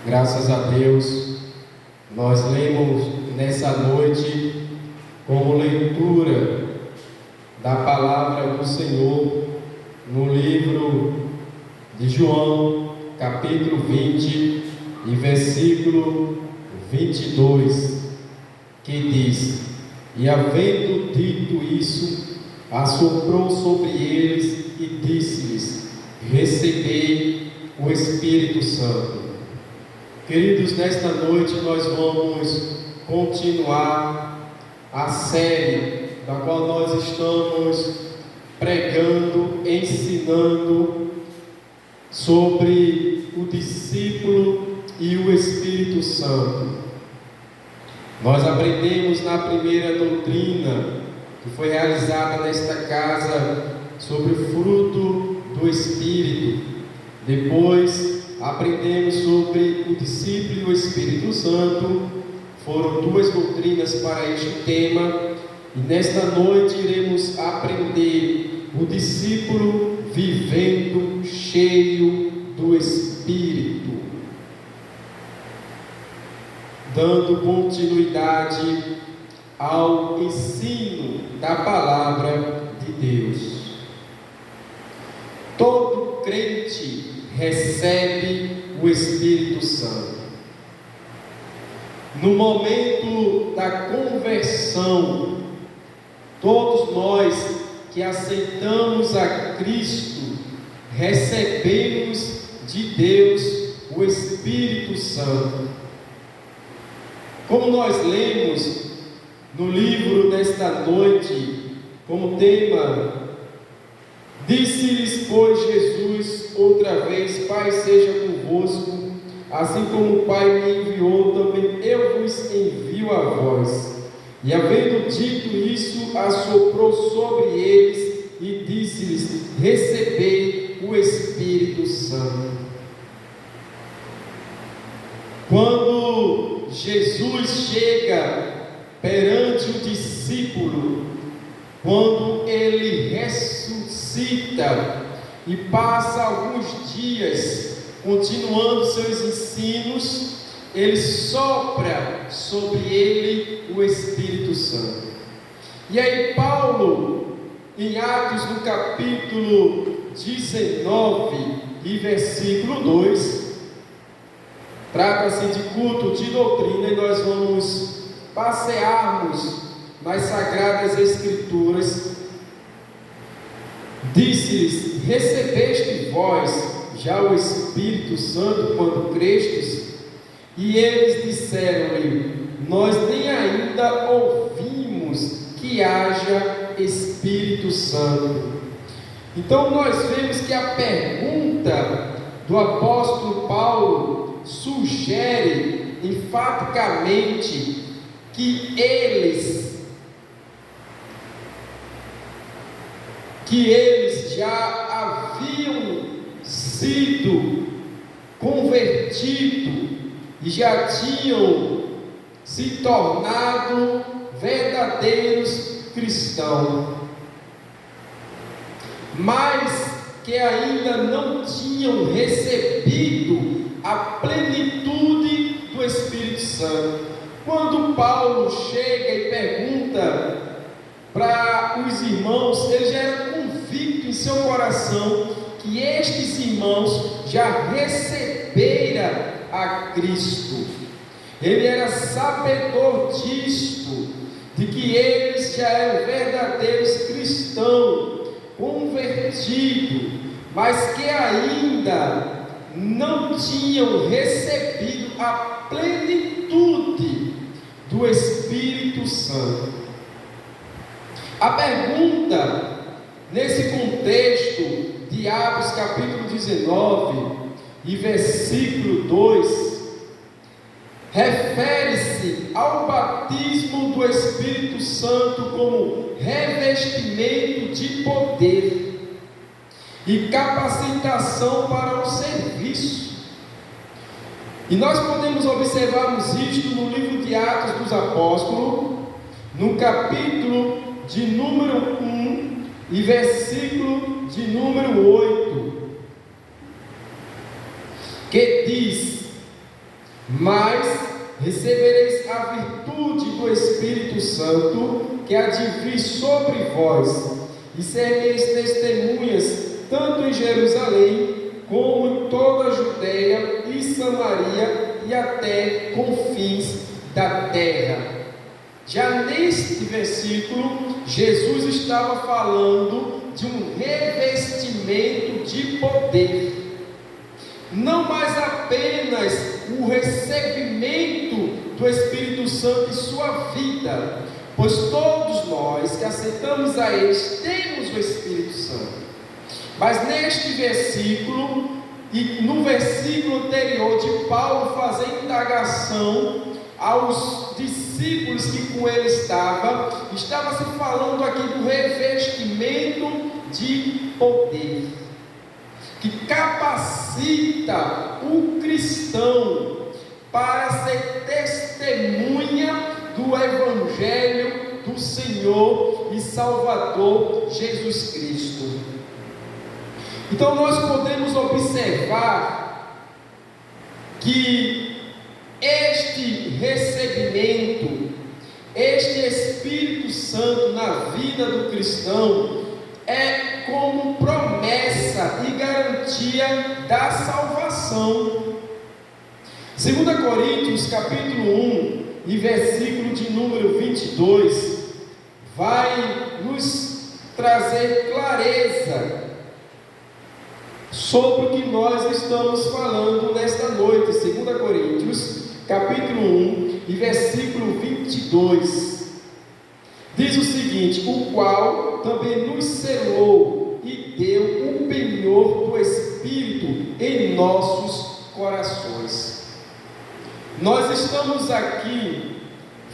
Graças a Deus, nós lemos nessa noite como leitura da palavra do Senhor no livro de João, capítulo 20 e versículo 22, que diz: E havendo dito isso, assoprou sobre eles e disse-lhes: Recebei o Espírito Santo. Queridos, nesta noite nós vamos continuar a série da qual nós estamos pregando, ensinando sobre o discípulo e o Espírito Santo. Nós aprendemos na primeira doutrina que foi realizada nesta casa sobre o fruto do Espírito. Depois aprendemos sobre o discípulo e o Espírito Santo. Foram duas doutrinas para este tema, e nesta noite iremos aprender o discípulo vivendo cheio do Espírito, dando continuidade ao ensino da palavra de Deus. Todo crente recebe o Espírito Santo. No momento da conversão, todos nós que aceitamos a Cristo, recebemos de Deus o Espírito Santo. Como nós lemos no livro desta noite, como tema: Disse-lhes, pois, Jesus outra vez: Pai seja convosco, assim como o Pai me enviou, também eu vos envio a vós. E havendo dito isso, assoprou sobre eles e disse-lhes: Recebei o Espírito Santo. Quando Jesus chega perante o discípulo, quando ele ressuscita e passa alguns dias continuando seus ensinos, ele sopra sobre ele o Espírito Santo. E aí Paulo, em Atos no capítulo 19 e versículo 2, trata-se de culto de doutrina, e nós vamos passearmos nas Sagradas Escrituras. Disse-lhes: Recebeste vós já o Espírito Santo quando crestes? E eles disseram-lhe: Nós nem ainda ouvimos que haja Espírito Santo. Então nós vemos que a pergunta do apóstolo Paulo sugere enfaticamente que eles já haviam sido convertidos e já tinham se tornado verdadeiros cristãos, mas que ainda não tinham recebido a plenitude do Espírito Santo. Quando Paulo chega e pergunta para os irmãos, ele já era convicto em seu coração que estes irmãos já receberam a Cristo. Ele era sabedor disto, de que eles já eram verdadeiros cristãos, convertidos, mas que ainda não tinham recebido a plenitude do Espírito Santo. A pergunta, nesse contexto de Atos capítulo 19 e versículo 2, refere-se ao batismo do Espírito Santo como revestimento de poder e capacitação para o serviço. E nós podemos observarmos isto no livro de Atos dos Apóstolos, no capítulo de número 1 e versículo de número 8, que diz: Mas recebereis a virtude do Espírito Santo, que há de vir sobre vós, e sereis testemunhas, tanto em Jerusalém, como em toda a Judeia e Samaria, e até confins da terra. Já neste versículo, Jesus estava falando de um revestimento de poder. Não mais apenas o recebimento do Espírito Santo em sua vida, pois todos nós que aceitamos a Ele temos o Espírito Santo. Mas neste versículo e no versículo anterior de Paulo fazer indagação aos discípulos que com ele estava se falando aqui do revestimento de poder, que capacita o cristão para ser testemunha do Evangelho do Senhor e Salvador Jesus Cristo. Então nós podemos observar que este recebimento, este Espírito Santo na vida do cristão é como promessa e garantia da salvação. 2 Coríntios capítulo 1 e versículo de número 22 vai nos trazer clareza sobre o que nós estamos falando nesta noite. 2 Coríntios capítulo 1 e versículo 22 diz o seguinte: o qual também nos selou e deu o penhor do Espírito em nossos corações. Nós estamos aqui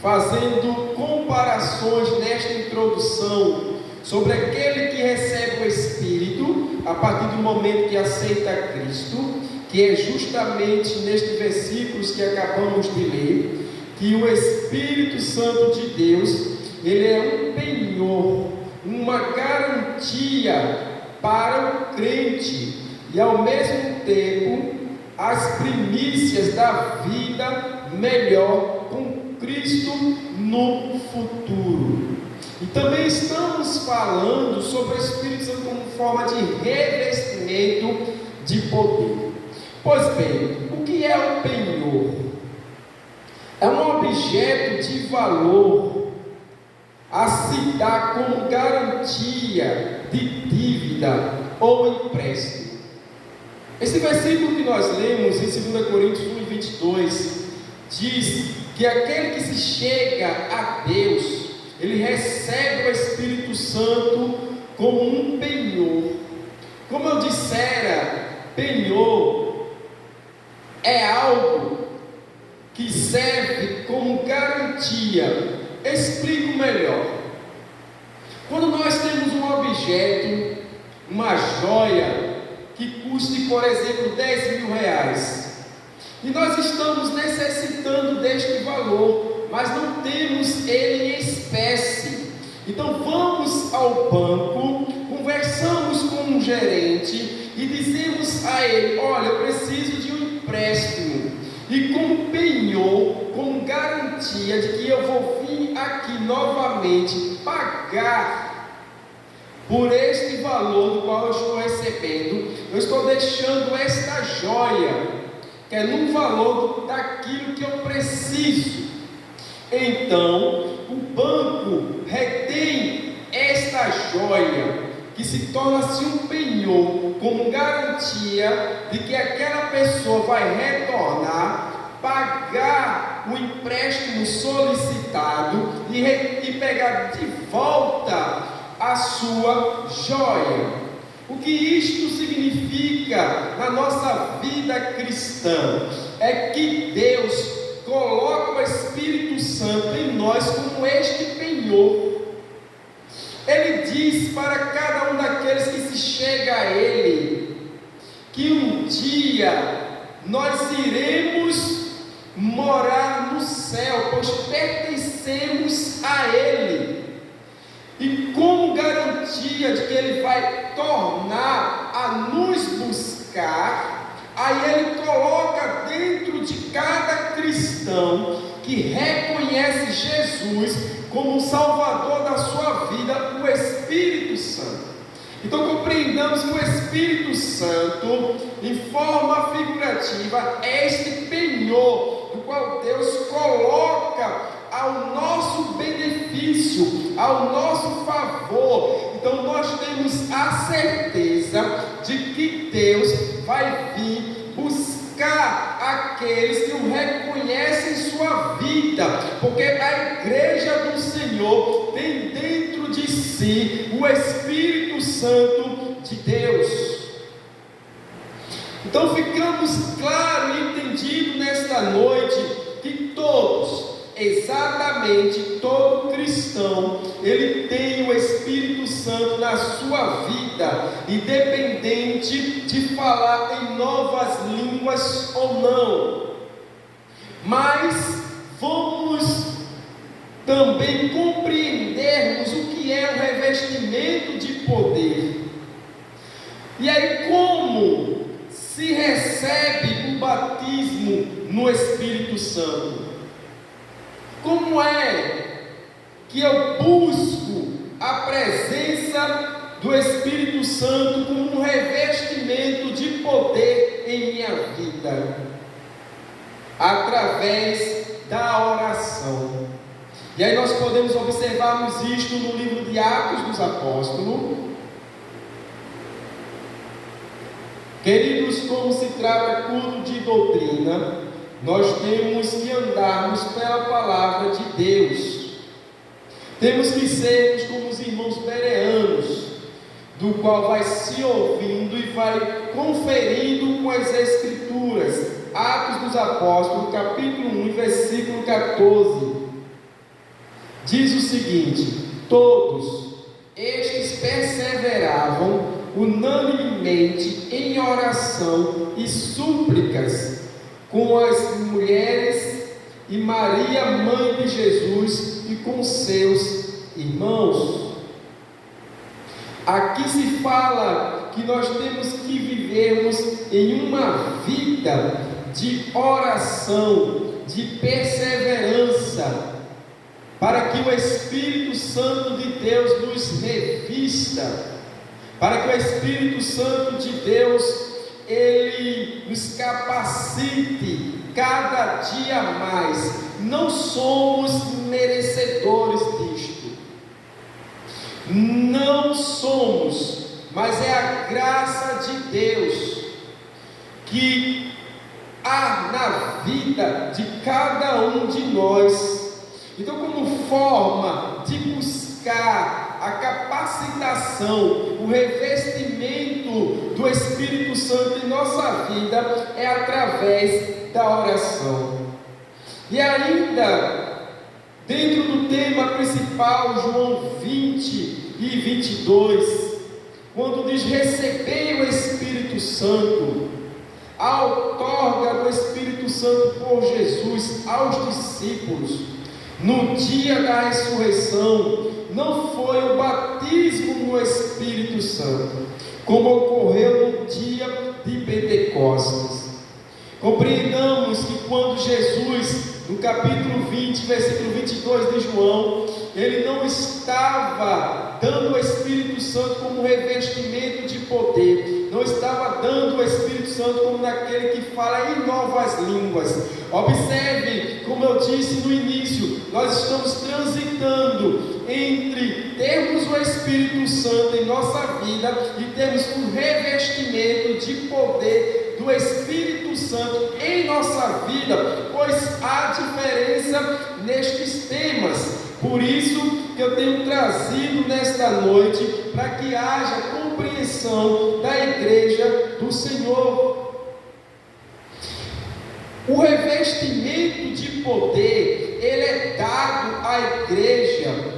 fazendo comparações nesta introdução sobre aquele que recebe o Espírito a partir do momento que aceita Cristo, que é justamente nestes versículos que acabamos de ler, que o Espírito Santo de Deus, ele é um penhor, uma garantia para o crente, e ao mesmo tempo as primícias da vida melhor com Cristo no futuro. E também estamos falando sobre o Espírito Santo como forma de revestimento de poder. Pois bem, o que é o penhor? É um objeto de valor a se dar como garantia de dívida ou empréstimo. Esse versículo que nós lemos em 2 Coríntios 1 e 22 diz que aquele que se chega a Deus, ele recebe o Espírito Santo como um penhor. Como eu dissera, penhor é algo que serve como garantia. Explico melhor. Quando nós temos um objeto, uma joia, que custe, por exemplo, 10 mil reais, e nós estamos necessitando deste valor, mas não temos ele em espécie. Então vamos ao banco, conversamos com um gerente e dizemos a ele: olha, eu preciso de um empréstimo, e como penhor, como garantia de que eu vou vir aqui novamente pagar por este valor do qual eu estou recebendo, eu estou deixando esta joia, que é no valor daquilo que eu preciso. Então o banco retém esta joia, que se torna-se um penhor, como garantia de que aquela pessoa vai retornar, pagar o empréstimo solicitado e pegar de volta a sua joia. O que isto significa na nossa vida cristã é que Deus coloca o Espírito Santo em nós como este penhor. Ele diz para cada um daqueles que se chega a Ele, que um dia nós iremos morar no céu, pois pertencemos a Ele. E como garantia de que Ele vai tornar a nos buscar, aí Ele coloca dentro dentro de cada cristão que reconhece Jesus como o Salvador da sua vida, o Espírito Santo. Então compreendamos que o Espírito Santo, em forma figurativa, é este penhor do qual Deus coloca ao nosso benefício, ao nosso favor. Então nós temos a certeza de que Deus vai vir buscar aqueles que o reconhecem em sua vida, porque a igreja do Senhor tem dentro de si o Espírito Santo de Deus. Então ficamos claro e entendido nesta noite que todos, exatamente todo cristão, ele tem o Espírito Santo na sua vida, independente de falar em novas línguas ou não. Mas vamos também compreendermos o que é o revestimento de poder. E aí, como se recebe o batismo no Espírito Santo? Como é que eu busco a presença do Espírito Santo como um revestimento de poder em minha vida? Através da oração. E aí nós podemos observarmos isto no livro de Atos dos Apóstolos. Queridos, como se trata culto de doutrina, nós temos que andarmos pela palavra de Deus. Temos que sermos como os irmãos bereanos, do qual vai se ouvindo e vai conferindo com as Escrituras. Atos dos Apóstolos, capítulo 1, versículo 14. Diz o seguinte: todos estes perseveravam unanimemente em oração e súplicas com as mulheres e Maria, mãe de Jesus, e com seus irmãos. Aqui se fala que nós temos que vivermos em uma vida de oração, de perseverança, para que o Espírito Santo de Deus nos revista, para que o Espírito Santo de Deus, ele nos capacite cada dia mais. Não somos merecedores disto, não somos, mas é a graça de Deus que há na vida de cada um de nós. Então, como forma de buscar a capacitação, o revestimento do Espírito Santo em nossa vida, é através da oração. E ainda, dentro do tema principal, João 20 e 22, quando diz: recebei o Espírito Santo, a outorga do Espírito Santo por Jesus aos discípulos no dia da ressurreição, não foi o batismo no Espírito Santo, como ocorreu no dia de Pentecostes. Compreendamos que quando Jesus, no capítulo 20, versículo 22 de João, ele não estava dando o Espírito Santo como revestimento de poder, não estava dando o Espírito Santo como naquele que fala em novas línguas. Observe, como eu disse no início, nós estamos transitando entre termos o Espírito Santo em nossa vida e termos um revestimento de poder do Espírito Santo em nossa vida, pois há diferença nestes temas. Por isso que eu tenho trazido nesta noite, para que haja compreensão da igreja do Senhor. O revestimento de poder, ele é dado à igreja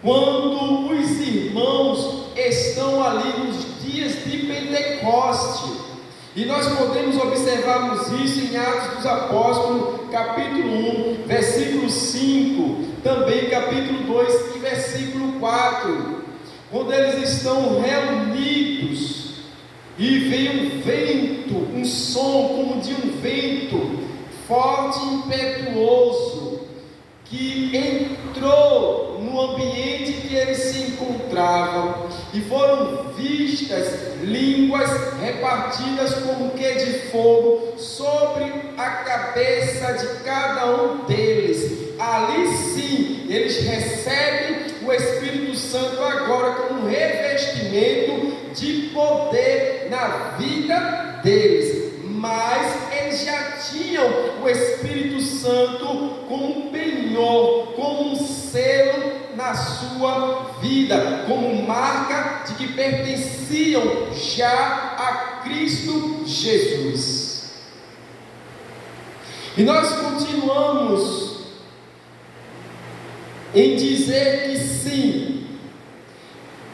quando os irmãos estão ali nos dias de Pentecoste. E nós podemos observarmos isso em Atos dos Apóstolos, capítulo 1, versículo 5, também capítulo 2 e versículo 4, quando eles estão reunidos e vem um vento, um som como de um vento forte e impetuoso que entrou no ambiente que eles se encontravam, e foram vistas línguas repartidas como que de fogo sobre a cabeça de cada um deles. Ali sim, eles recebem o Espírito Santo agora como um revestimento de poder na vida deles. Mas eles já tinham o Espírito Santo como um penhor, como um selo na sua vida, como marca de que pertenciam já a Cristo Jesus. E nós continuamos em dizer que sim,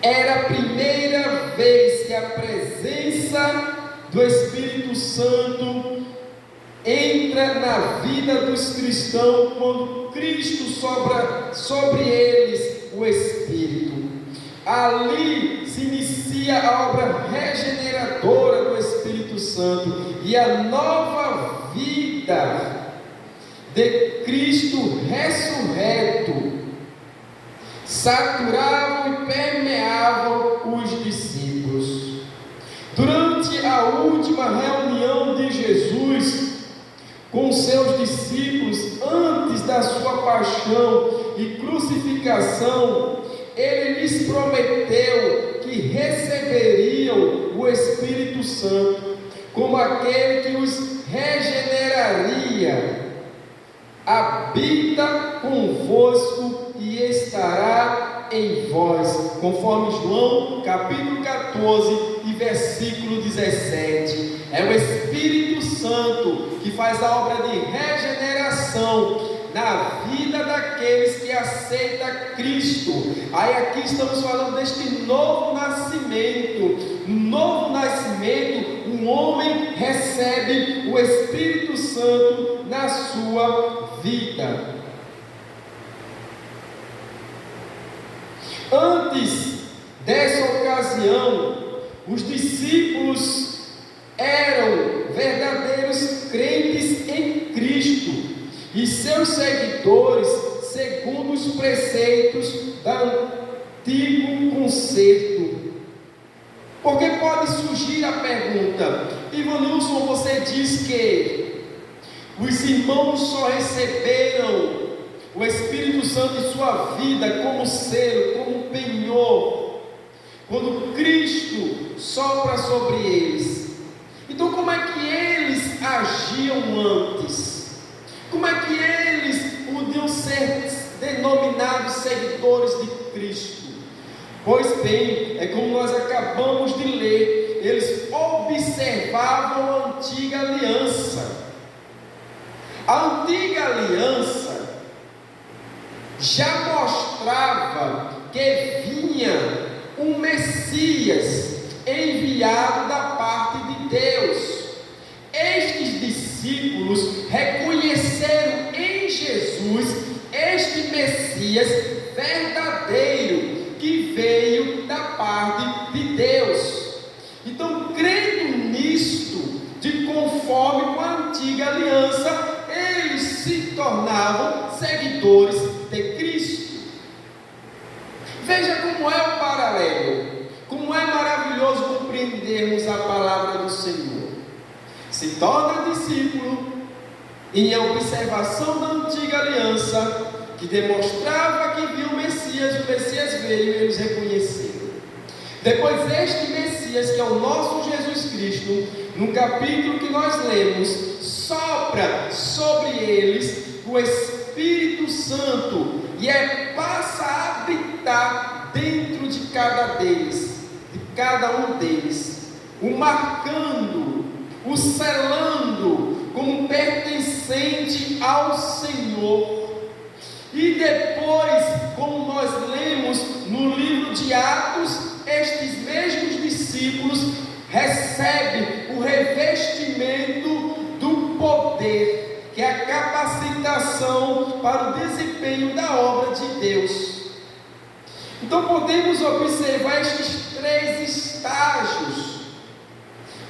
era a primeira vez que a presença do Espírito Santo entra na vida dos cristãos, quando Cristo sopra sobre eles o Espírito. Ali se inicia a obra regeneradora do Espírito Santo, e a nova vida de Cristo ressurreto saturavam e permeavam os discípulos. Durante a última reunião de Jesus com seus discípulos, antes da sua paixão e crucificação, ele lhes prometeu que receberiam o Espírito Santo como aquele que os regeneraria. Habita convosco e estará em vós, conforme João capítulo 14 e versículo 17. É o Espírito Santo que faz a obra de regeneração na vida daqueles que aceitam Cristo. Aí aqui estamos falando deste novo nascimento. No novo nascimento, um homem recebe o Espírito Santo na sua vida. Antes dessa ocasião, os discípulos eram verdadeiros crentes em Cristo e seus seguidores segundo os preceitos do antigo concerto. Porque pode surgir a pergunta: Ivanilson, você diz que os irmãos só receberam o Espírito Santo em sua vida como selo, como penhor, quando Cristo sopra sobre eles. Então como é que eles agiam antes? Como é que eles podiam ser denominados seguidores de Cristo? Pois bem, é como nós acabamos de ler, eles observavam a antiga aliança. A antiga aliança já mostrava que vinha um Messias enviado da parte de Deus. Estes discípulos reconheceram em Jesus este Messias verdadeiro, que veio da parte de Deus. Então, crendo nisto, de conforme com a antiga aliança, eles se tornavam seguidores de Cristo. Veja como é o paralelo, como é maravilhoso compreendermos a palavra do Senhor. Se torna discípulo em observação da antiga aliança, que demonstrava que viu o Messias veio e eles reconheceram. Depois este Messias, que é o nosso Jesus Cristo, no capítulo que nós lemos, sopra sobre eles o Espírito Santo e passa a habitar dentro de cada deles, de cada um deles, o marcando, o selando como pertencente ao Senhor. E depois, como nós lemos no livro de Atos, estes mesmos discípulos recebem o revestimento do poder, que é a capacitação para o desempenho da obra de Deus. Então podemos observar estes 3 estágios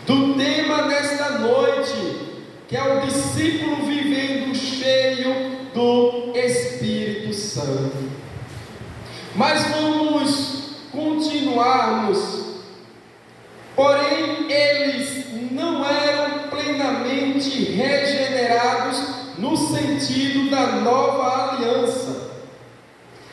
do tema desta noite, que é o discípulo vivendo cheio do Espírito Santo. Mas vamos continuarmos. Porém, eles não eram plenamente regenerados no sentido da nova aliança.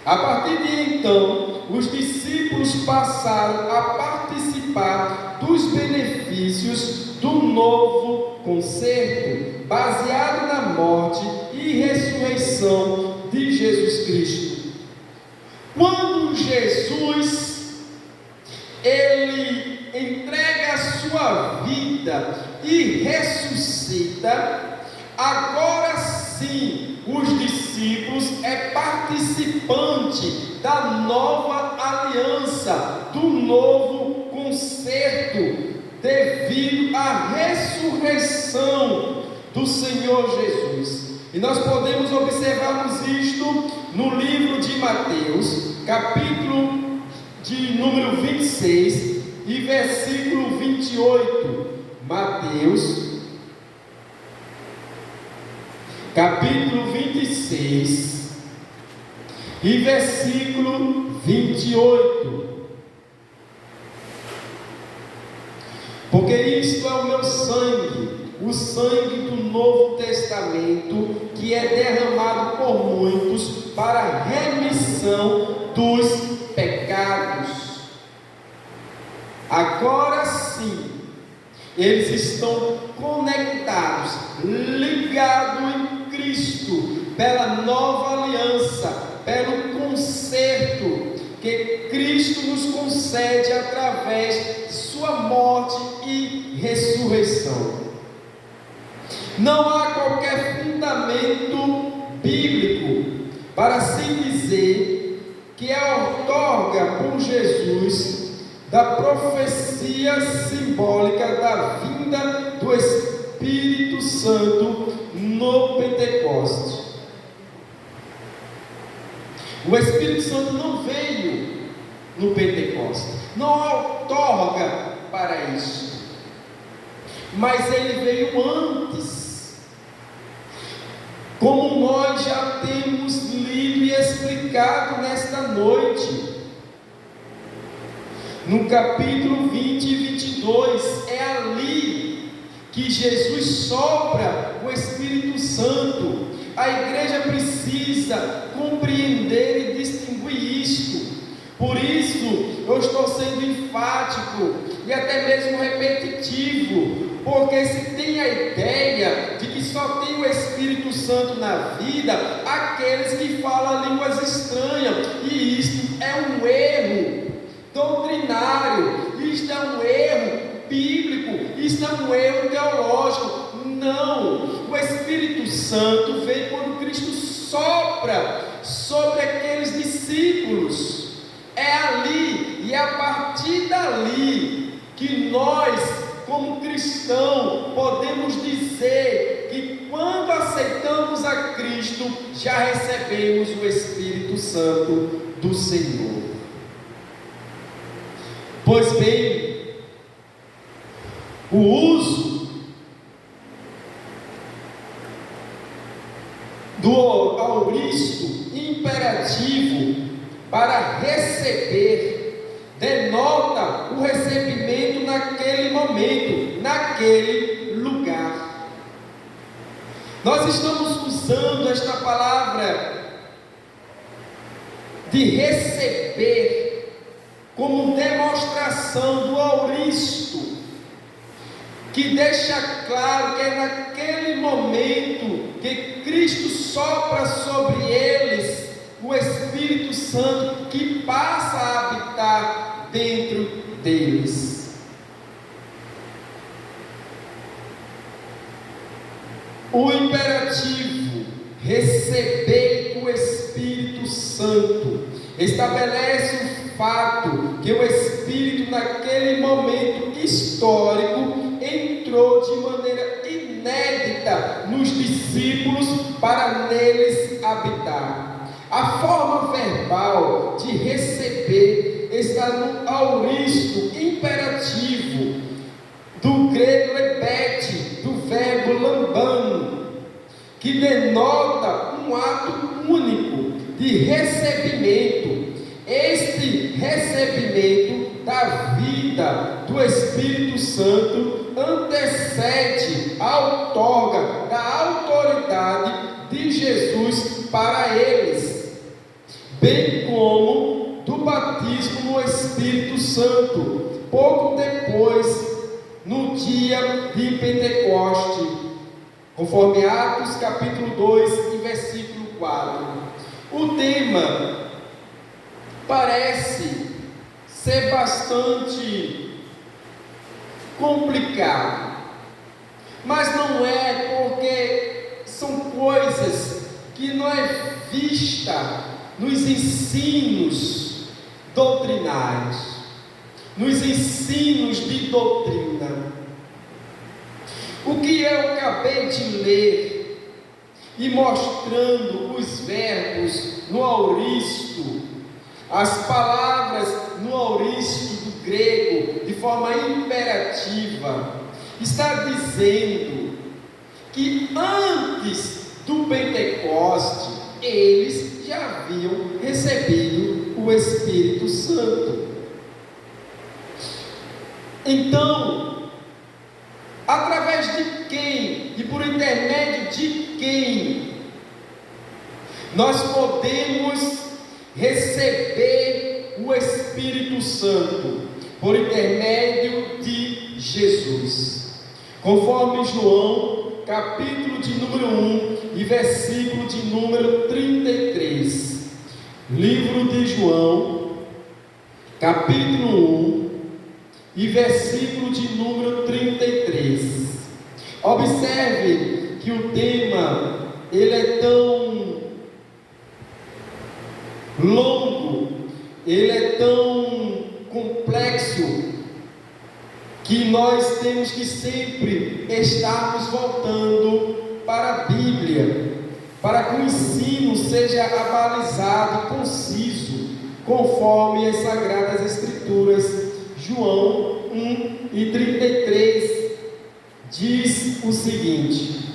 A partir de então, os discípulos passaram a participar dos benefícios do novo concerto, baseado na morte e ressurreição de Jesus Cristo. Quando Jesus ele entrega a sua vida e ressuscita, agora sim os discípulos é participante da nova aliança, do novo concerto, devido à ressurreição do Senhor Jesus. E nós podemos observarmos isto no livro de Mateus, capítulo de número 26 e versículo 28. Mateus, capítulo 26 e versículo 28. Porque isto é o meu sangue, o sangue do Novo Testamento, que é derramado por muitos para a remissão dos pecados. Agora sim, eles estão conectados, ligados em Cristo, pela nova aliança, pelo concerto que Cristo nos concede através de sua morte e ressurreição. Não há qualquer fundamento bíblico para se dizer que é outorga por Jesus da profecia simbólica da vinda do Espírito Santo no Pentecostes. O Espírito Santo não veio no Pentecostes, não outorga para isso, mas ele veio antes, como nós já temos lido e explicado nesta noite. No capítulo 20 e 22, é ali que Jesus sopra o Espírito Santo. A igreja precisa compreender e distinguir isto. Por isso, eu estou sendo enfático e até mesmo repetitivo, porque se tem a ideia de que só tem o Espírito Santo na vida aqueles que falam línguas estranhas, e isto é um erro doutrinário, isto é um erro bíblico, isto é um erro teológico. Não, o Espírito Santo veio quando Cristo sopra sobre aqueles discípulos. É ali e é a partir dali que nós, como cristãos, podemos dizer que quando aceitamos a Cristo, já recebemos o Espírito Santo do Senhor. Pois bem, o uso do auristo imperativo para receber denota o recebimento naquele momento, naquele lugar. Nós estamos usando esta palavra de receber como demonstração do auristo, que deixa claro que é naquele momento que Cristo sopra sobre eles o Espírito Santo, que passa a habitar dentro deles. O imperativo receber o Espírito Santo estabelece o fato que o Espírito naquele momento histórico entrou de maneira inédita nos discípulos para neles habitar. A forma verbal de receber está no auristo imperativo do grego lebete, do verbo lambano, denota um ato único de recebimento. Este recebimento da vida do Espírito Santo antecede a outorga da autoridade de Jesus para eles, bem como do batismo no Espírito Santo, pouco depois, no dia de Pentecoste, conforme Atos capítulo 2 e versículo 4. O tema parece ser bastante complicado, mas não é, porque são coisas que não é vista nos ensinos doutrinários, nos ensinos de doutrina. O que eu acabei de ler e mostrando os verbos no auristo, as palavras no auristo do grego de forma imperativa, está dizendo que antes do Pentecoste eles já haviam recebido o Espírito Santo. Então, através de quem e por intermédio de quem nós podemos receber o Espírito Santo? Por intermédio de Jesus, conforme João capítulo de número 1 e versículo de número 33. Livro de João capítulo 1 e versículo de número 33. Observe que o tema ele é tão longo, ele é tão complexo, que nós temos que sempre estarmos voltando para a Bíblia, para que o ensino seja abalizado e conciso, conforme as Sagradas Escrituras. João 1 e 33 diz o seguinte: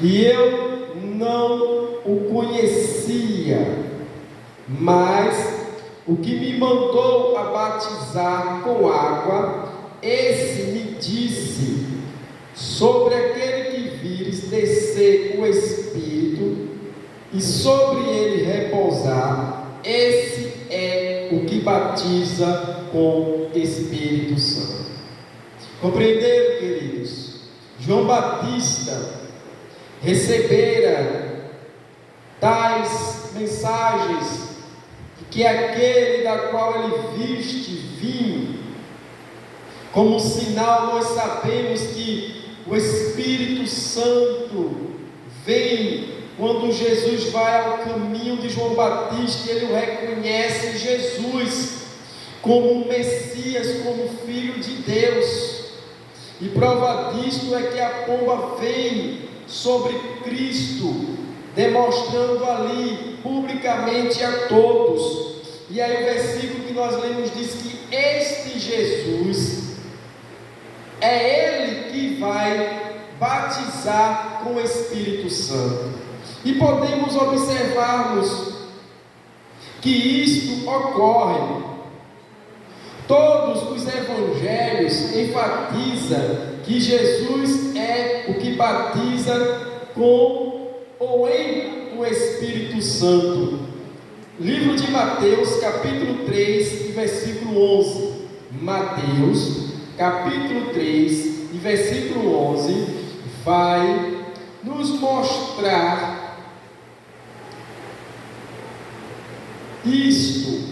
e eu não o conhecia, mas o que me mandou a batizar com água, esse me disse: sobre aquele que vires descer o Espírito e sobre ele repousar, esse é o que batiza com Espírito Santo. Compreenderam, queridos? João Batista recebera tais mensagens, que aquele da qual ele viste vinho, como sinal nós sabemos que o Espírito Santo vem quando Jesus vai ao caminho de João Batista, ele o reconhece Jesus como o Messias, como Filho de Deus, e prova disto é que a pomba vem sobre Cristo, demonstrando ali publicamente a todos. E aí o versículo que nós lemos diz que este Jesus é ele que vai batizar com o Espírito Santo. E podemos observarmos que isto ocorre. Todos os evangelhos enfatizam que Jesus é o que batiza com ou em o Espírito Santo. Livro de Mateus, capítulo 3, e versículo 11. Mateus, capítulo 3, e versículo 11, vai nos mostrar isto.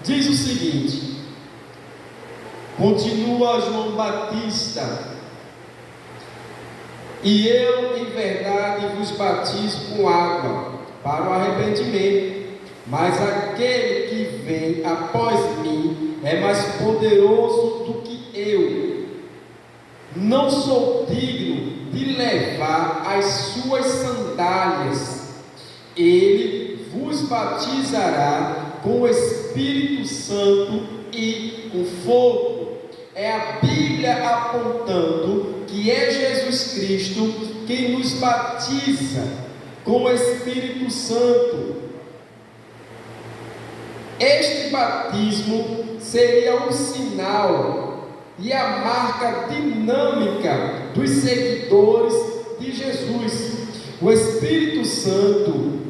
Diz o seguinte: continua João Batista: e eu em verdade vos batizo com água para o arrependimento, mas aquele que vem após mim é mais poderoso do que eu, não sou digno de levar as suas sandálias. Ele vos batizará com o Espírito Santo e com fogo. É a Bíblia apontando que é Jesus Cristo quem nos batiza com o Espírito Santo. Este batismo seria um sinal e a marca dinâmica dos seguidores de Jesus. O Espírito Santo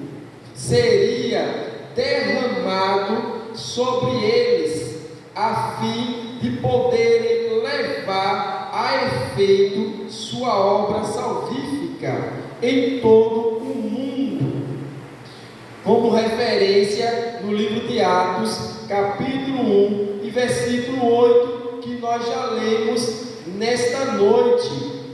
seria derramado sobre eles, a fim de poderem levar a efeito sua obra salvífica em todo o mundo. Como referência no livro de Atos, capítulo 1 e versículo 8, que nós já lemos nesta noite.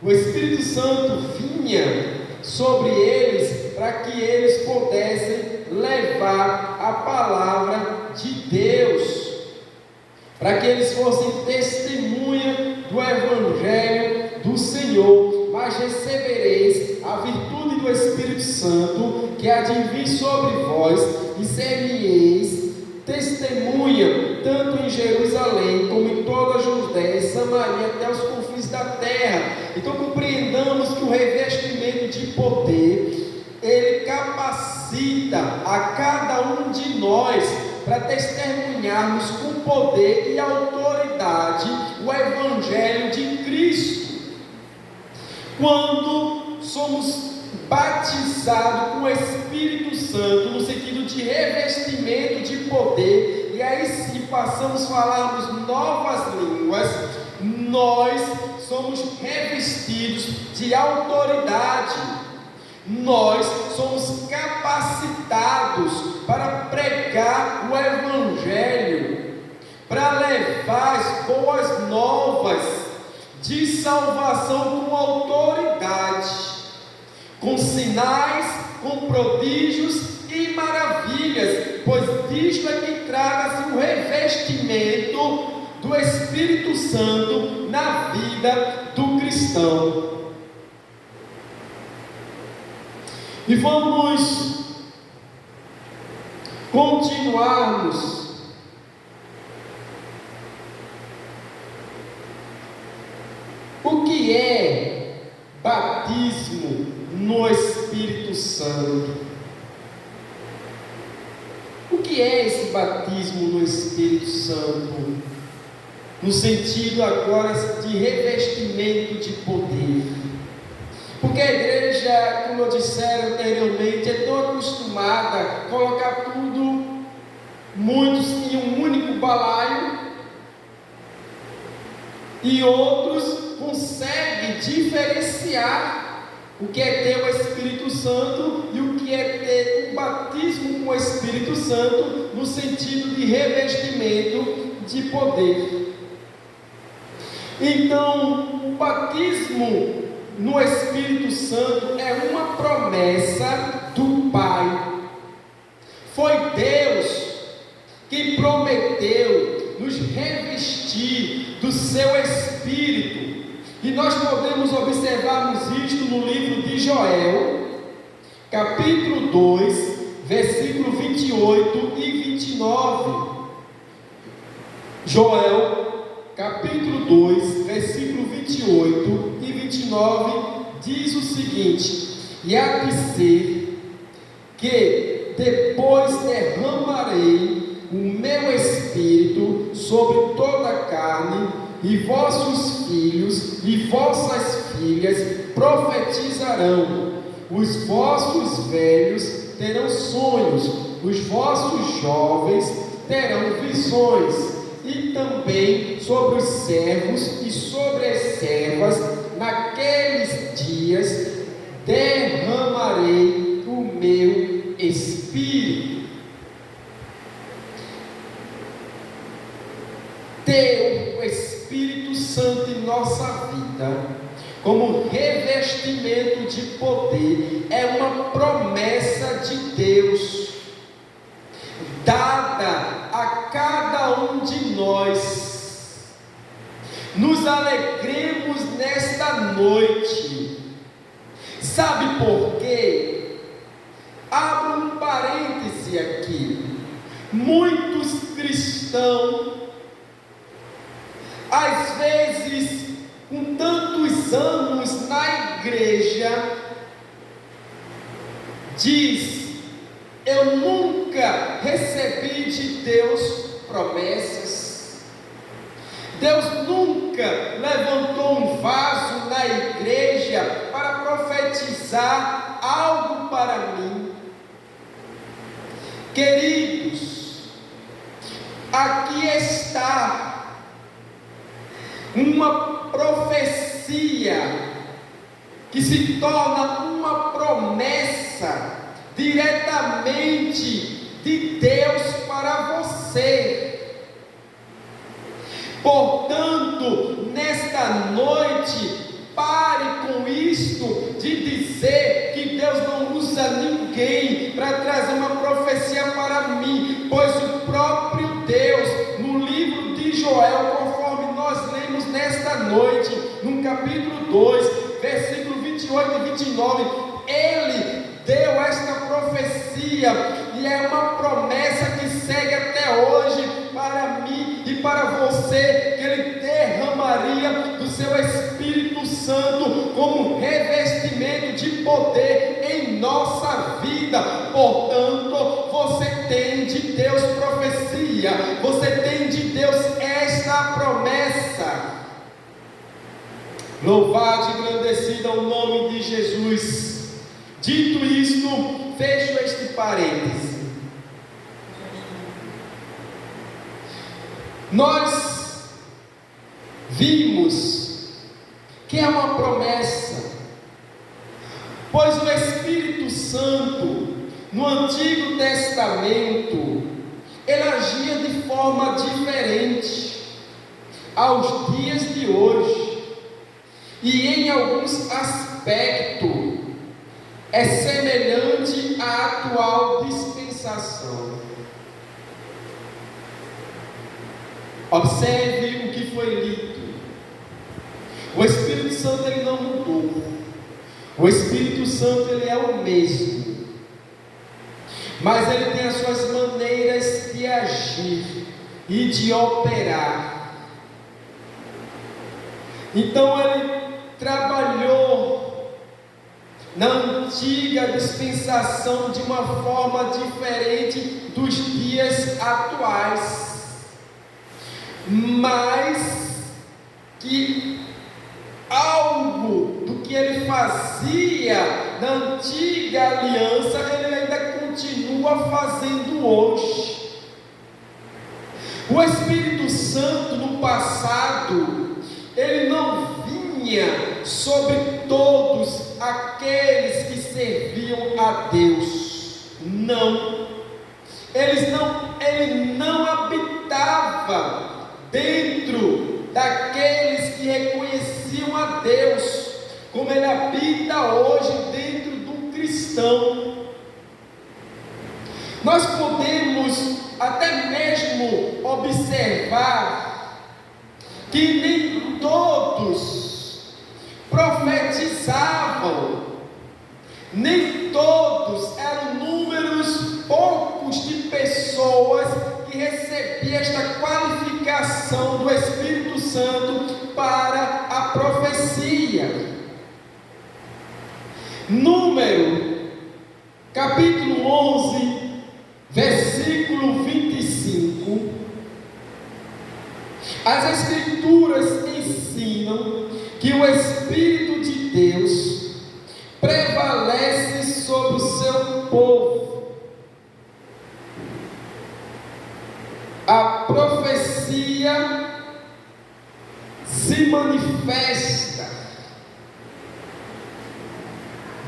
O Espírito Santo vinha sobre eles para que eles pudessem levar a palavra de Deus, para que eles fossem testemunha do Evangelho do Senhor. Mas recebereis a virtude do Espírito Santo, que há de vir sobre vós, e ser-me-eis testemunha, tanto em Jerusalém, como em toda a Judéia e Samaria, até os confins da terra. Então compreendamos que o revestimento de poder, ele capacita a cada um de nós para testemunharmos com poder e autoridade o Evangelho de Cristo. Quando somos batizados com o Espírito Santo, no sentido de revestimento de poder, e aí sim passamos a falarmos novas línguas, nós somos revestidos de autoridade. Nós somos capacitados para pregar o Evangelho, para levar as boas novas de salvação com autoridade, com sinais, com prodígios e maravilhas, pois disto é que trata-se o revestimento do Espírito Santo na vida do cristão. E vamos continuarmos o que é batismo no Espírito Santo. O que é esse batismo no Espírito Santo? No sentido agora de revestimento de poder. Porque a igreja, como eu disseram anteriormente, é tão acostumada a colocar tudo, muitos em um único balaio, e outros conseguem diferenciar o que é ter o Espírito Santo e o que é ter o batismo com o Espírito Santo, no sentido de revestimento de poder. Então, o batismo no Espírito Santo é uma promessa do Pai. Foi Deus quem prometeu nos revestir do seu Espírito, e nós podemos observarmos isto no livro de Joel, capítulo 2, versículo 28 e 29. Joel, capítulo 2, versículo 28 e 29, diz o seguinte: e há de ser que depois derramarei o meu Espírito sobre toda a carne, e vossos filhos e vossas filhas profetizarão, os vossos velhos terão sonhos, os vossos jovens terão visões, e também sobre os servos e sobre as servas, naqueles dias derramarei o meu Espírito. Ter o Espírito Santo em nossa vida como revestimento de poder é uma promessa de Deus, dada a cada um de nós. Nos alegremos nesta noite. Sabe por quê? Abro um parêntese aqui. Muitos cristãos, às vezes com tantos anos na igreja diz: eu nunca recebi de Deus promessas. Deus nunca levantou um vaso na igreja para profetizar algo para mim. Queridos, aqui está uma profecia que se torna uma promessa diretamente de Deus para você. Portanto, nesta noite, pare com isto de dizer que Deus não usa ninguém para trazer uma profecia para mim, pois o próprio Deus, no livro de Joel, conforme nós lemos nesta noite, no capítulo 2, versículo 28 e 29, Ele deu esta profecia, e é uma promessa que segue até hoje para mim e para você, que Ele derramaria do seu Espírito Santo como revestimento de poder em nossa vida. Portanto, você tem de Deus profecia, você tem de Deus esta promessa. Louvado e engrandecido é o nome de Jesus. Dito isto, fecho este parêntese. Nós vimos que é uma promessa, pois o Espírito Santo, no Antigo Testamento, ele agia de forma diferente aos dias de hoje, e em alguns aspectos é semelhante à atual dispensação. Observe o que foi lido. O Espírito Santo ele não mudou. O Espírito Santo ele é o mesmo, mas ele tem as suas maneiras de agir e de operar. Então ele trabalhou na antiga dispensação de uma forma diferente dos dias atuais, mas que algo do que ele fazia na antiga aliança, ele ainda continua fazendo hoje. O Espírito Santo no passado, ele não vinha sobre todos aqueles que serviam a Deus, não. Ele não habitava dentro daqueles que reconheciam a Deus, como ele habita hoje dentro do cristão. Nós podemos até mesmo observar que nem todos profetizavam, nem todos eram números poucos de pessoas que recebiam esta qualificação do Espírito Santo para a profecia. Número, capítulo 11, versículo 25, as Escrituras ensinam que o Espírito de Deus prevalece sobre o seu povo. A profecia se manifesta.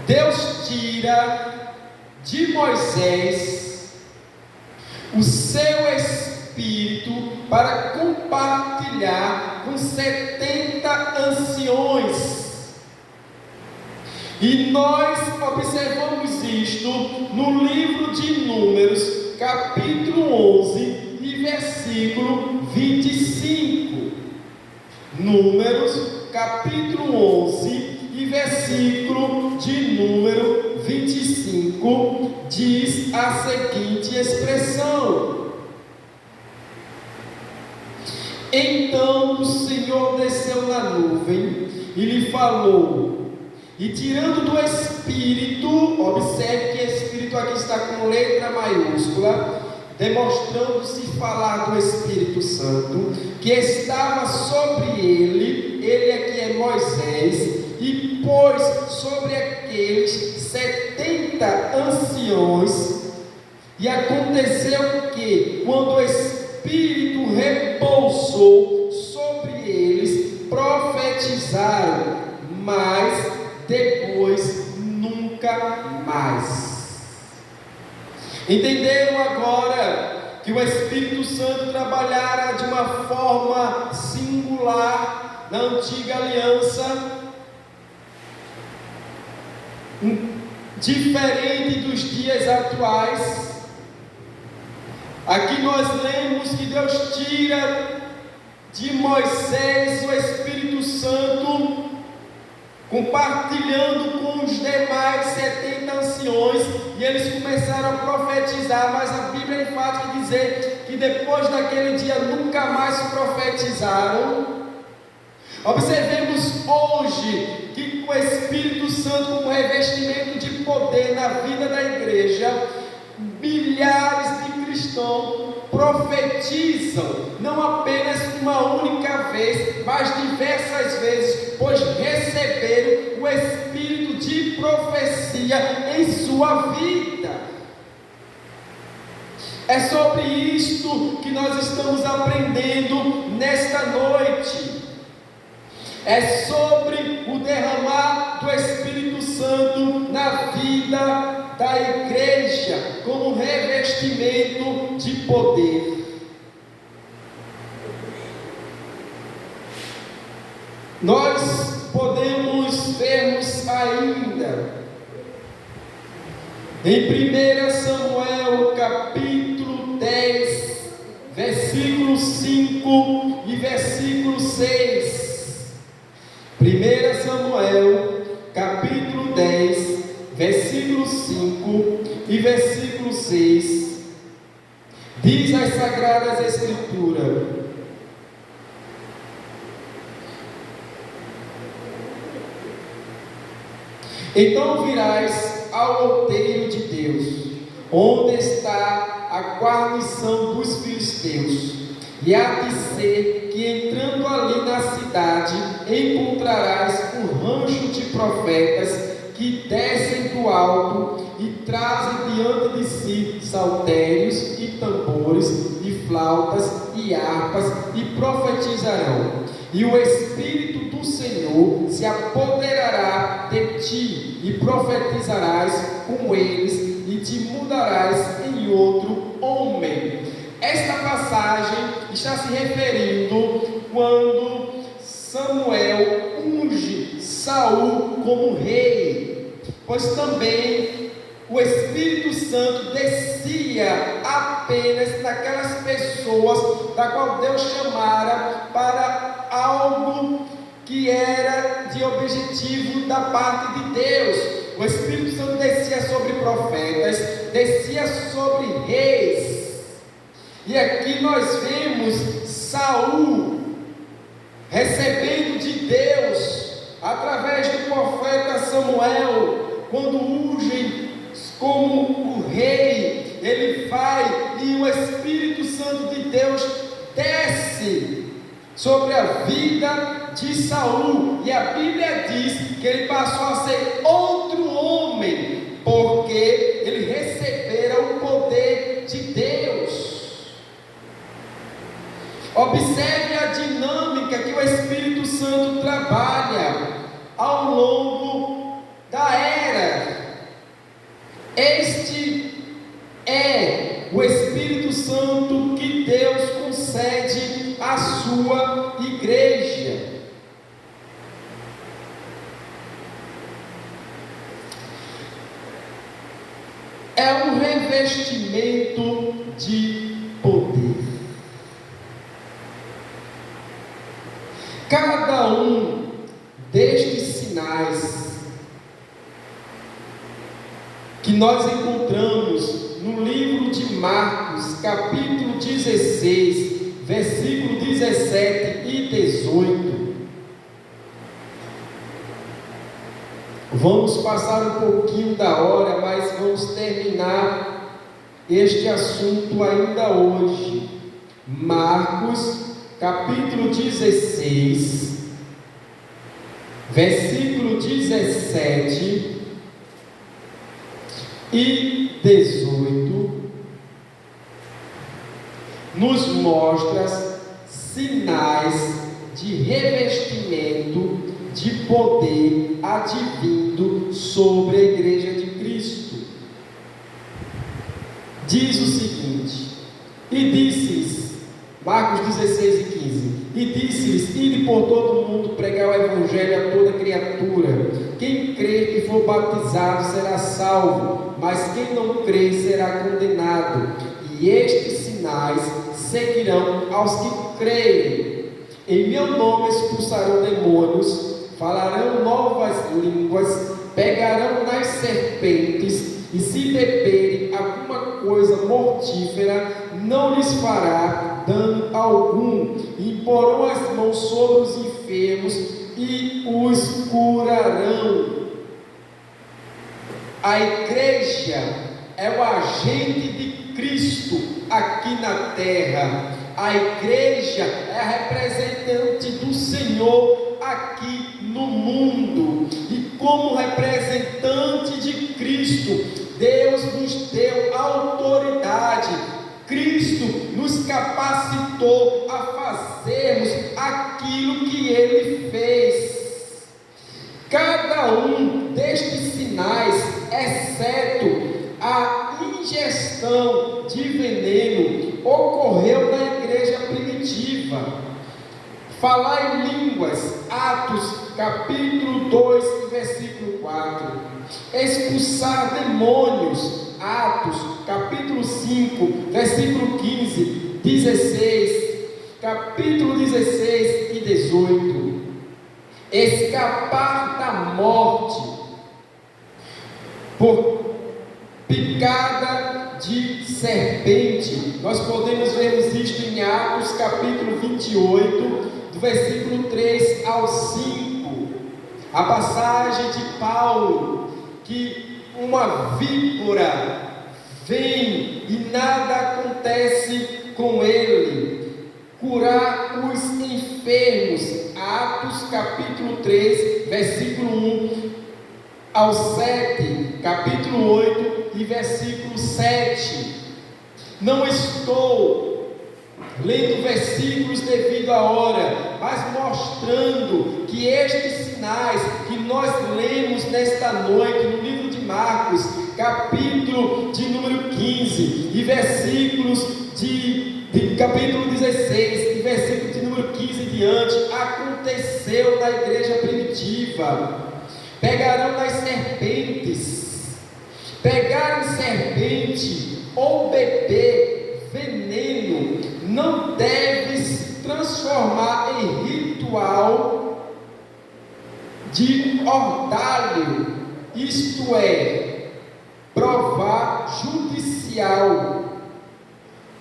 Deus tira de Moisés o seu espírito para compartilhar com 70 anciões. E nós observamos isto no livro de Números, capítulo 11 e versículo 25. Números, capítulo 11 e versículo de número 25, diz a seguinte expressão: Então o Senhor desceu na nuvem e lhe falou, E tirando do Espírito, observe que Espírito aqui está com letra maiúscula, demonstrando-se falar do Espírito Santo, que estava sobre ele aqui é Moisés, e pôs sobre aqueles 70 anciões. E aconteceu que, quando o Espírito repousou sobre eles, profetizaram, mas depois nunca mais. Entenderam agora que o Espírito Santo trabalhara de uma forma singular na antiga aliança, diferente dos dias atuais. Aqui nós lemos que Deus tira de Moisés o Espírito Santo, compartilhando com os demais 70 anciões, e eles começaram a profetizar, mas a Bíblia é enfática em dizer que depois daquele dia nunca mais profetizaram. Observemos hoje que com o Espírito Santo como revestimento de poder na vida da igreja, milhares de cristãos profetizam, não apenas uma única vez, mas diversas vezes, pois receberam o Espírito de profecia em sua vida. É sobre isto que nós estamos aprendendo nesta noite. É sobre o derramar do Espírito Santo na vida da igreja, como revestimento de poder. Nós podemos vermos ainda em 1 Samuel capítulo 10, versículo 5 e versículo 6. 1 Samuel capítulo 10, versículo 5 e versículo 6, diz as Sagradas Escrituras: então virás ao outeiro de Deus, onde está a guarnição dos filisteus, e há de ser que entrando ali na cidade, encontrarás um rancho de profetas que descem do alto e trazem diante de si saltérios e tambores e flautas e harpas, e profetizarão. E o Espírito do Senhor se apoderará de ti, e profetizarás com eles, e te mudarás em outro homem. Esta passagem está se referindo quando Samuel unge Saul como rei, pois também o Espírito Santo descia apenas naquelas pessoas da qual Deus chamara para algo que era de objetivo da parte de Deus. O Espírito Santo descia sobre profetas, descia sobre reis. E aqui nós vemos Saul recebendo de Deus, através do profeta Samuel, quando ungem como o rei, ele vai e o Espírito Santo de Deus desce sobre a vida de Saul, e a Bíblia diz que ele passou a ser outro homem, porque ele recebera o poder de Deus. Observe a dinâmica que o Espírito Santo trabalha ao longo da era. Este é o Espírito Santo que Deus concede à sua igreja. É um revestimento de poder. Cada um destes sinais que nós encontramos no livro de Marcos, capítulo 16, versículo 17 e 18, Vamos passar um pouquinho da hora, mas vamos terminar este assunto ainda hoje. Marcos, capítulo 16, versículo 17 e 18, nos mostra sinais de revestimento de poder advindo sobre a Igreja de Cristo. Diz o seguinte: e disse-lhes, Marcos 16 e 15, e disse-lhes: ide por todo o mundo pregar o Evangelho a toda criatura. Quem crer e for batizado será salvo, mas quem não crer será condenado. E estes sinais seguirão aos que crerem. Em meu nome expulsarão demônios, falarão novas línguas, pegarão nas serpentes, e se beberem alguma coisa mortífera, não lhes fará dano algum. Imporão as mãos sobre os enfermos e os curarão. A igreja é o agente de Cristo aqui na terra. A igreja é a representante do Senhor aqui no mundo. E como representante de Cristo, Deus nos deu autoridade. Cristo nos capacitou a fazermos aquilo que Ele fez. Cada um destes sinais, exceto a ingestão de veneno, ocorreu na igreja primitiva. Falar em línguas, Atos capítulo 2, versículo 4. Expulsar demônios, Atos capítulo 5, versículo 15, 16, capítulo 16 e 18. Escapar da morte por picada de serpente. Nós podemos ver isto em Atos capítulo 28, do versículo 3 ao 5. A passagem de Paulo, que uma víbora vem e nada acontece com ele. Curar os enfermos. Atos capítulo 3, versículo 1 ao 7, capítulo 8 e versículo 7. Não estou lendo versículos devido à hora, mas mostrando que estes sinais que nós lemos nesta noite no livro de Marcos, capítulo de número 15 e versículos de capítulo 16 e versículo de número 15 e diante, aconteceu na igreja primitiva. Pegarão nas serpentes. Pegar em serpente ou beber veneno não deve se transformar em ritual de ordalho, isto é, provar judicial,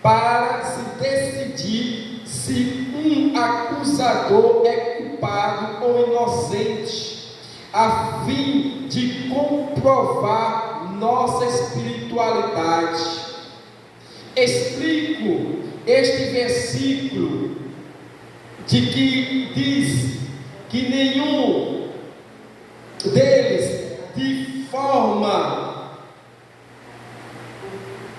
para se decidir se um acusador é culpado ou inocente, a fim de comprovar nossa espiritualidade. Explico este versículo de que diz que nenhum deles de forma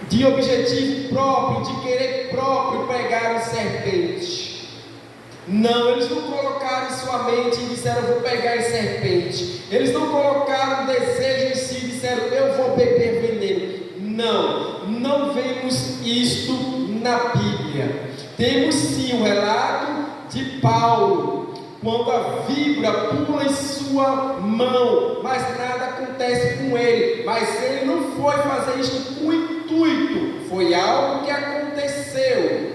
de objetivo próprio, de querer próprio pegar a serpente. Não, eles não colocaram em sua mente e disseram: eu vou pegar a serpente. Eles não colocaram desejo em si e disseram: eu vou beber veneno. Não, não vemos isto na Bíblia. Temos sim o relato de Paulo, quando a víbora pula em sua mão, mas nada acontece com ele. Mas ele não foi fazer isso com intuito, foi algo que aconteceu.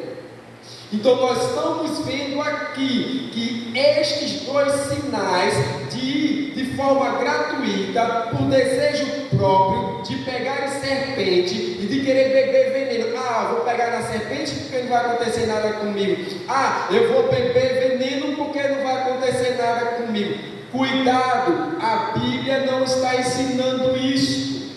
Então nós estamos vendo aqui que estes dois sinais de forma gratuita, por desejo próprio, de pegar em serpente e de querer beber veneno. Ah, vou pegar na serpente porque não vai acontecer nada comigo. Ah, eu vou beber veneno porque não vai acontecer nada comigo. Cuidado, a A Bíblia não está ensinando isso.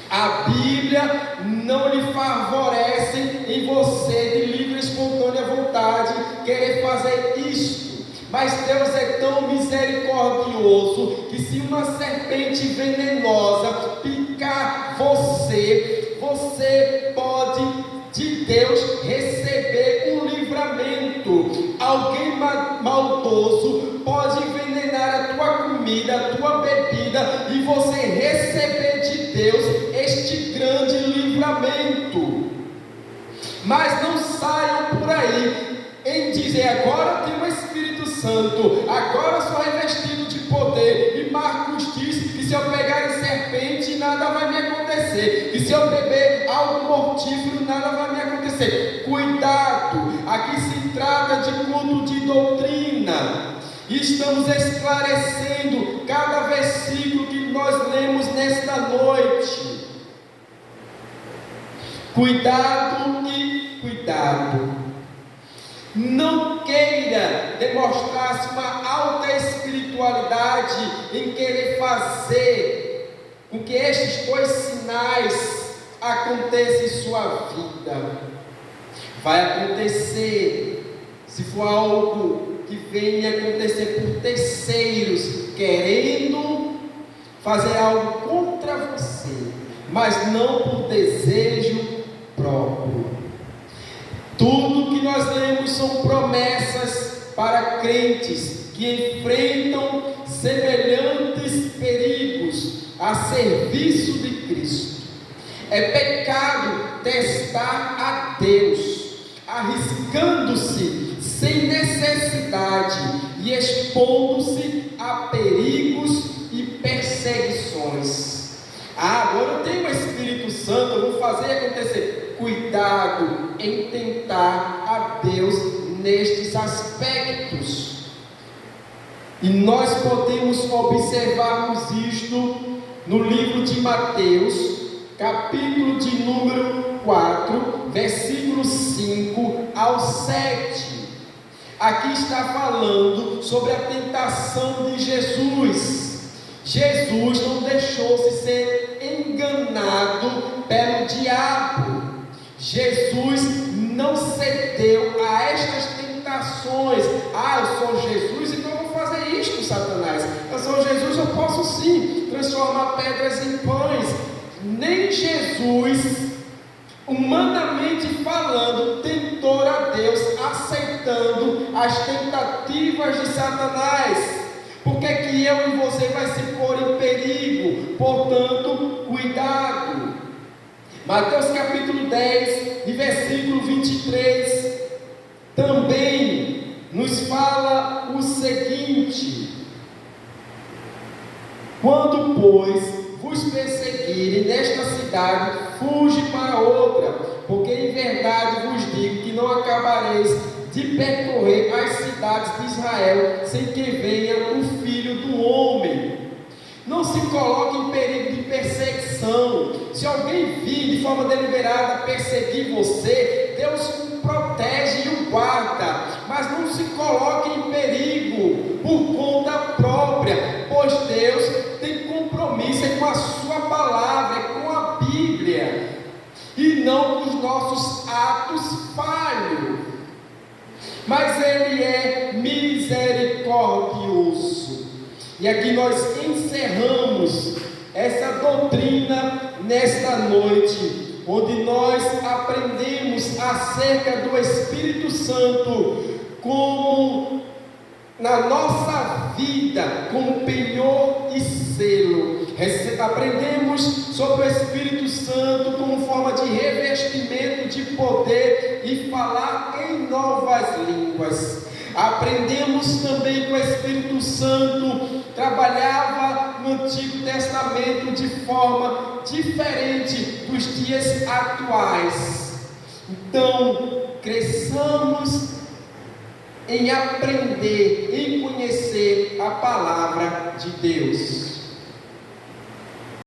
A Bíblia não lhe favorece em você de livre e espontânea vontade querer fazer isto. Mas Deus é tão misericordioso que se uma serpente venenosa picar você, você pode de Deus receber um livramento. Alguém maldoso pode envenenar a tua comida, a tua bebida, e você receber de Deus este grande livramento. Mas não saiam por aí em dizer: agora eu tenho o Espírito Santo, agora eu sou revestido de poder. E Marcos diz que se eu pegar em serpente, nada vai me acontecer, que se eu beber algo mortífero, nada vai me acontecer. Cuidado, aqui se trata de culto de doutrina. Estamos esclarecendo cada versículo que nós lemos nesta noite. Cuidado e cuidado. Não queira demonstrar-se uma alta espiritualidade em querer fazer com que estes dois sinais aconteçam em sua vida. Vai acontecer se for algo que venha acontecer por terceiros, querendo fazer algo contra você, mas não por desejo próprio. Tudo que nós lemos são promessas para crentes que enfrentam semelhantes perigos a serviço de Cristo. É pecado testar a Deus, arriscando-se sem necessidade e expondo-se a perigos e perseguições. Agora eu tenho o Espírito Santo, eu vou fazer acontecer. Cuidado em tentar a Deus nestes aspectos. E nós podemos observarmos isto no livro de Mateus, capítulo de número 4, versículos 5 ao 7. Aqui está falando sobre a tentação de Jesus. Jesus não deixou-se ser enganado pelo diabo. Jesus não cedeu a estas tentações. Eu sou Jesus, então eu vou fazer isto, Satanás. Eu sou Jesus, eu posso sim transformar pedras em pães. Nem Jesus, humanamente falando, tentou a Deus, aceitando as tentativas de Satanás. Porque que eu e você vai se pôr em perigo? Portanto, cuidado. Mateus capítulo 10 e versículo 23 também nos fala o seguinte: quando, pois, vos perseguirem nesta cidade, fuge para outra, porque em verdade vos digo que não acabareis de percorrer as cidades de Israel sem que venha o Filho do Homem. Não se coloque em perigo de perseguição. Se alguém vir de forma deliberada perseguir você, Deus o protege e o guarda, mas não se coloque em perigo por conta própria, pois Deus tem compromisso com a sua palavra, com a Bíblia, e não com os nossos atos falhos. Mas Ele é misericordioso. E aqui nós encerramos essa doutrina nesta noite, onde nós aprendemos acerca do Espírito Santo como na nossa vida, como penhor e selo. Aprendemos sobre o Espírito Santo como forma de revestimento de poder e falar em novas línguas. Aprendemos também que o Espírito Santo trabalhava no Antigo Testamento de forma diferente dos dias atuais. Então, cresçamos em aprender, em conhecer a palavra de Deus.